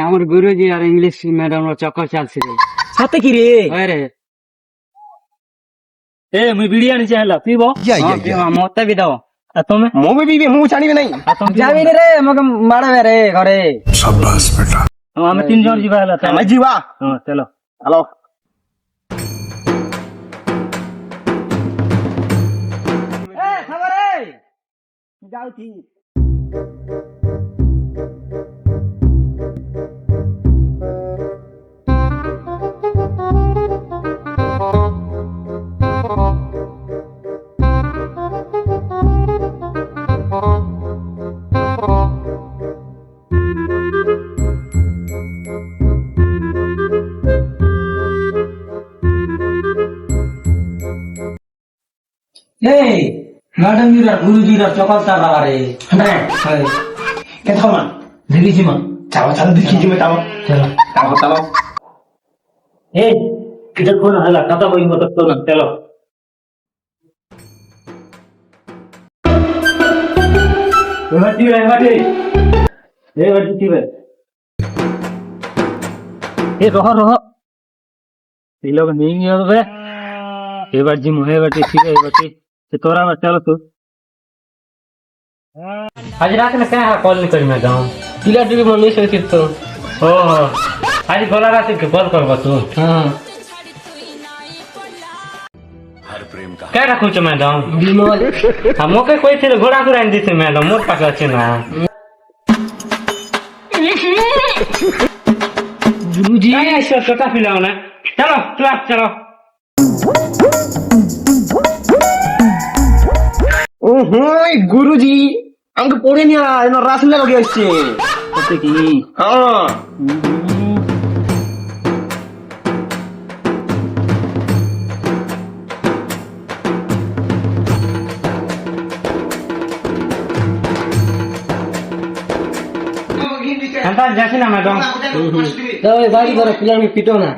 আমার গুরুজি আর English madam চক্কর চালছে রে। সাথে কি রে? রে মুই বিরিয়ানি চাইলা পিব মতে বি দাও। আর তুমি ମୁଁ ବି ପିଇବି ମୁଁ ଜାଣିବି ନାହିଁ। যাবি রে আমাকে মারবে রে ঘরে। আমি তিনজন ଯିବା ହେଲା ଆମେ ଯିବା ହଁ ଚାଲ ଚାଲ। ଯାଉଛି ମ୍ୟାଡାମ ଜିରା ଗୁରୁଜିର ଚକଲଟା ବାହାରେ କେତେ ମା ଦେଖିଛି ମା ଚାଲ ଚାଲ ଦେଖିକି ଯିବେ ଚାଲ ଚାଲ ଚାଲ ଚାଲ। এটা কোন হলা কথা বই মত চল চলো এবারে এবারে দিবে রহ রহ এই লোক নিয়ে হবে এবার জি মুহে বাটি ঠিক এবারে तोरा में चलो तू आज रात में क्या कॉल नहीं करी मैं जाऊँ तिला टीवी में मिस हुई तो ओ आज गोला रात के कॉल करबा तू हां हर प्रेम का क्या रखूं मैं जाऊँ विमल हम के कोई थे घोड़ा को रान दिसे मैडम मोर पास আছে না गुरुजी ऐसा छोटा फिलाओ ना चलो क्लास चलो গুরুজি আমাকে পড়ে নিয়ে রাসলে লগে আসছে কি হ্যাঁ अंता जैसे ना मैडम तो बारी बारी पिला में पिटो ना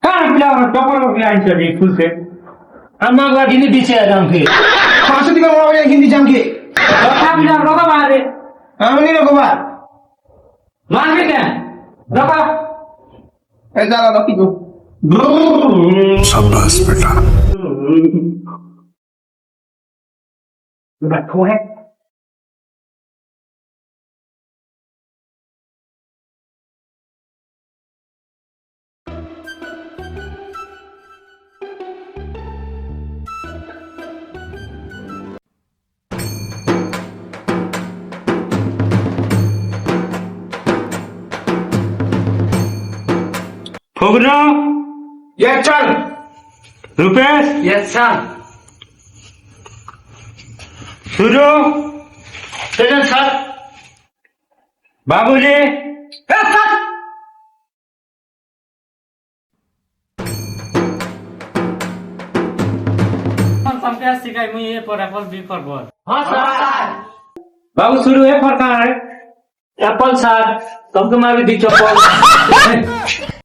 हां टॉपर लोग लाइन चली फुल से हम मांगवा दिन पीछे आ जाऊं फिर पांच दिन का मोबाइल हिंदी जाम के रखा बिना रोका मारे हम नहीं रोको बात मार के क्या रोका ऐसा रखी को शाबाश बेटा बैठो है फुगनो ये चल रुपेश यस सर। सूर्यो सजन सर बाबूजी सिखाई मुझे A for apple B for ball हाँ सर बाबू शुरू ए फॉर कहाँ है एप्पल सर तुमको मैं भी दी चप्पल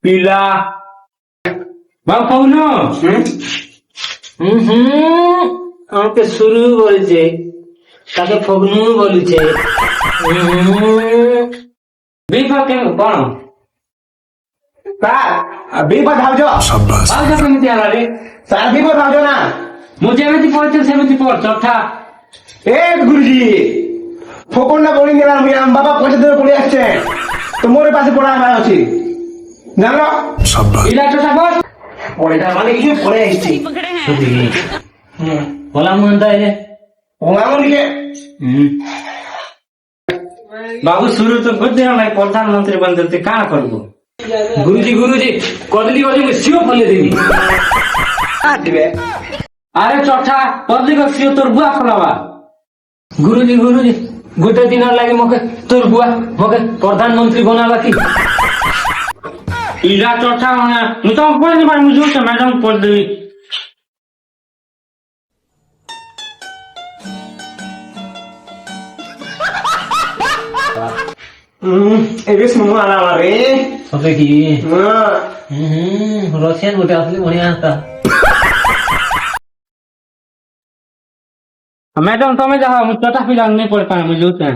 पीला बाबू कौनो আমাকে শুরু বলছে তাকে ফগনু বলছে বিফা কেন কোন ता अभी बताओ शाबाश ভাবছো কেমতি আলা রে सर भी बताओ ना ମୁଁ ଯେମିତି ପଢିଥିଲି ସେମିତି ପଢ ଚଠା ए गुरुजी फोकन ना बोलिंग गेला मुई हम बाबा पछे धरे पड़ी आछे तो मोरे पासे पड़ा है अछि জানো शाबाश ইলা চঠা বস পড়েটা মানে কিছু পড়ে আসছে বলা মন তাই রে ওঙ্গামনিকে बाबू शुरू तो बुद्धि हमारे प्रधानमंत्री बनते थे कहाँ करबो गुरुजी कदली वाली में सियो फले देवी आदिबे अरे चौथा कदली का सियो तोर बुआ फलावा गुरुजी गोटे दिन लगे मके तोर बुआ मके प्रधानमंत्री बनावा की इला चौथा होना मु तो पढ़ नहीं पार मुझे तो मैडम पढ़ देवी एबेस मु आला रे सते की हां रशियन गोटे असली बढ़िया था ମ୍ୟାଡାମ ତମେ ଯାହା ମୁଁ ଛୋଟା ପିଲା ନେଇ ପଢି ପାରେ ମୁଁ ଯୋଉଛେ